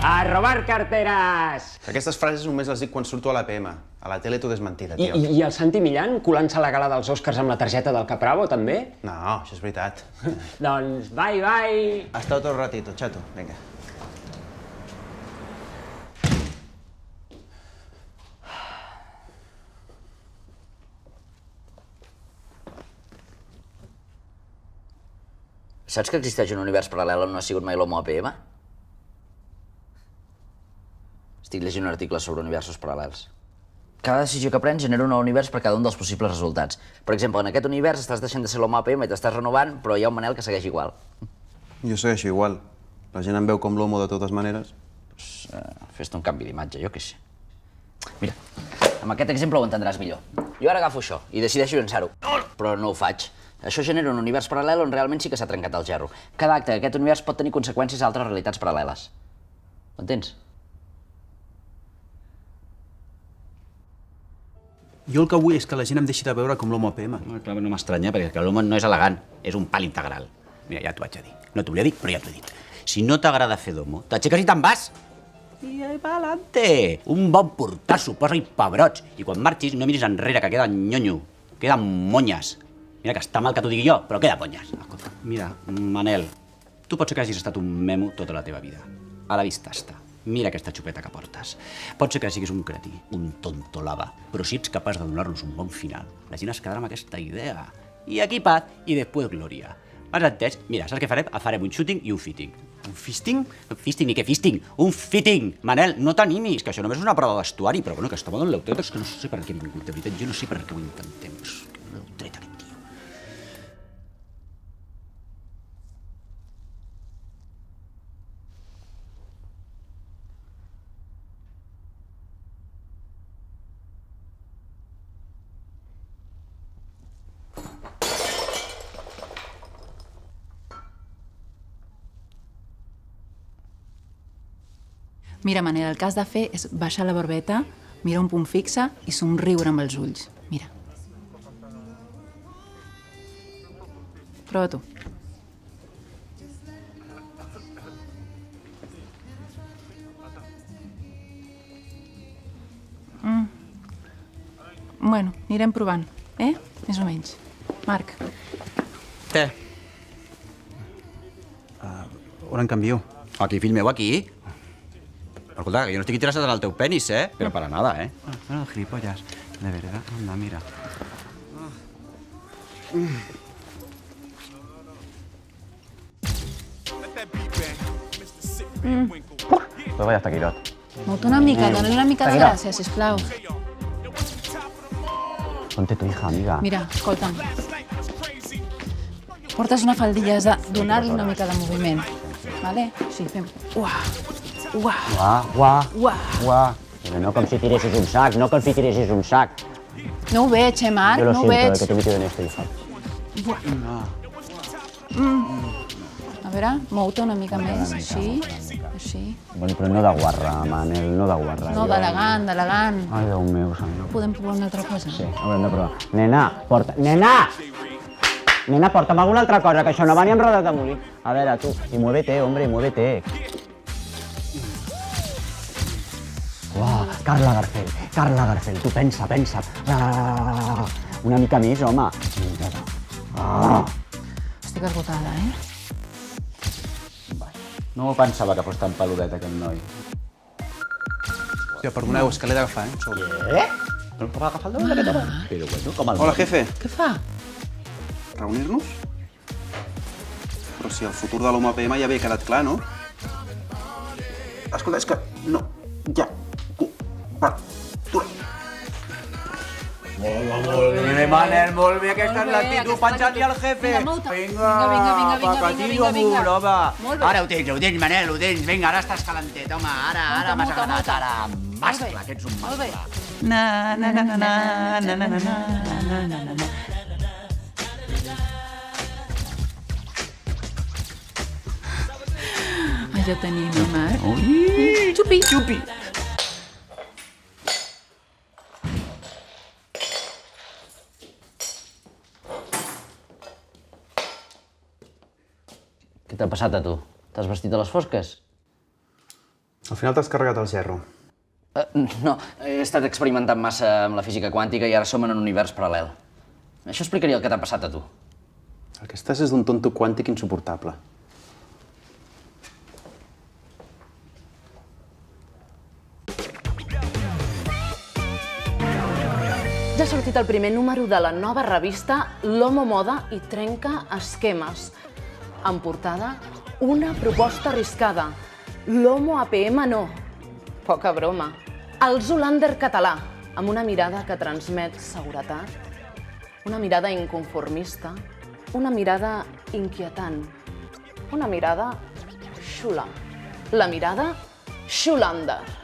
A robar carteres! Aquestes frases només les dic quan surto a l'APM. A la tele tot és mentida, tio. I el Santi Millán colant-se a la gala dels Oscars amb la targeta del Capravo, també? No, això és veritat. Doncs bye, bye! Hasta otro ratito, chato. Vinga. Saps que existeix un univers paral·lel on no ha sigut mai l'Homo APM? Estic llegint un article sobre universos paral·lels. Cada decisió que prens genera un nou univers per cada un dels possibles resultats. Per exemple, en aquest univers estàs deixant de ser l'Homo APM i t'estàs renovant, però hi ha un Manel que segueix igual. Jo segueixo igual. La gent em veu com l'homo de totes maneres. Fes-te un canvi d'imatge, jo què sé. Mira, amb aquest exemple ho entendràs millor. Jo ara agafo això i decideixo llançar-ho, però no ho faig. Això genera un univers paral·lel on realment sí que s'ha trencat el gerro. Cada acte d'aquest univers pot tenir conseqüències a altres realitats paral·leles. Ho entens? Jo el que vull és que la gent em deixi de veure com l'Homo APM. Clar, no m'estranya, perquè l'home no és elegant, és un pal integral. Mira, ja t'ho haig de dir. No t'ho volia dir, però ja t'ho he dit. Si no t'agrada fer d'homo, t'aixeques i te'n vas. I pa'lante. Un bon portasso, posa-hi pebrots. I quan marxis no miris enrere, que queda nyonyo, queden monyes. Mira que està mal que t'ho digui jo, però queda monyes. Escolta, mira, Manel, tu pot ser que hagis estat un memo tota la teva vida. A la vista està. Mira aquesta xupeta que portes. Pot ser que siguis un cretí, un tontolava, però si ets capaç de donar-nos un bon final, la gent es quedarà amb aquesta idea. I aquí paz, i després glòria. M'has entès? Mira, saps què farem? Farem un shooting i un fitting. Un fisting? Fisting ni què fisting? Un fitting! Manel, no t'animis, que això només és una prova de vestuari, però bueno, que estava en l'eutet, és que no sé per què he vingut, de veritat, jo no sé per què ho intentem. L'heu tret aquest tio. Mira, Manel, el que has de fer és baixar la barbeta, mirar un punt fixe i somriure amb els ulls. Mira. Prova tu. Bueno, anirem provant, Més o menys. Marc. Què? On en canvio? Aquí, fill meu, aquí. Escolta, que jo no estic interessat en el teu penis, Però para nada, No, gilipollas. De verdad, anda, mira. Pues vaya hasta Quirot. Mou-te una mica, dona-li una mica de gràcia, sisplau. Ponte tu hija, amiga. Mira, escolta'm. Portes una faldilla, has de donar-li una mica de moviment. Vale? Sí, fem... Uah! Uah! Guà. Uah! Però no com si tiressis un sac, no com si tiressis un sac. No ho veig, Marc? Yo lo No ho siento, veig. que te he metido en esto, hija. A veure, mou-te una mica més, així. Així. Bueno, però no de guarra, Manel, no de guarra. No, d'elegant, d'elegant. Ai, Déu meu, senyor. Podem provar una altra cosa? Sí, haurem de provar. Nena, porta... Nena! Nena, porta'm alguna altra cosa, que això no va ni amb rodes de molí. A veure, tu, y muévete, hombre, y muévete. Uah, Carla Garcel, tu pensa. Una mica més, home. Estic esgotada, No pensava que fos tan peludet, aquest noi. Hòstia, perdoneu, és que l'he d'agafar, No va agafar el deure d'aquest home? Però bueno, com el... Hola, jefe. Què fa? Reunir-nos? Però si el futur de l'Homo APM ja havia quedat clar, no? Escolta, és que... No. Ja. Molt bé, Manel, molt bé. Aquesta és l'actitud, penjant-li al jefe. Vinga, amunt, home. Molt bé. Ara ho tens, Manel, ho tens. Vinga, ara estàs calentet, home. Ara m'has agradat, ara. Mascle, que ets un mascle. Ja tenim, Marc. Xupi! Xupi! Què t'ha passat a tu? T'has vestit a les fosques? Al final t'has carregat el gerro. No, he estat experimentant massa amb la física quàntica i ara som en un univers paral·lel. Això explicaria el que t'ha passat a tu. El que estàs és d'un tonto quàntic insuportable. Ja ha sortit el primer número de la nova revista L'Homo Moda i trenca esquemes. En portada, una proposta arriscada. L'Homo APM no. Poca broma. El Zoolander català, amb una mirada que transmet seguretat, una mirada inconformista, una mirada inquietant, una mirada xula. La mirada Zoolander.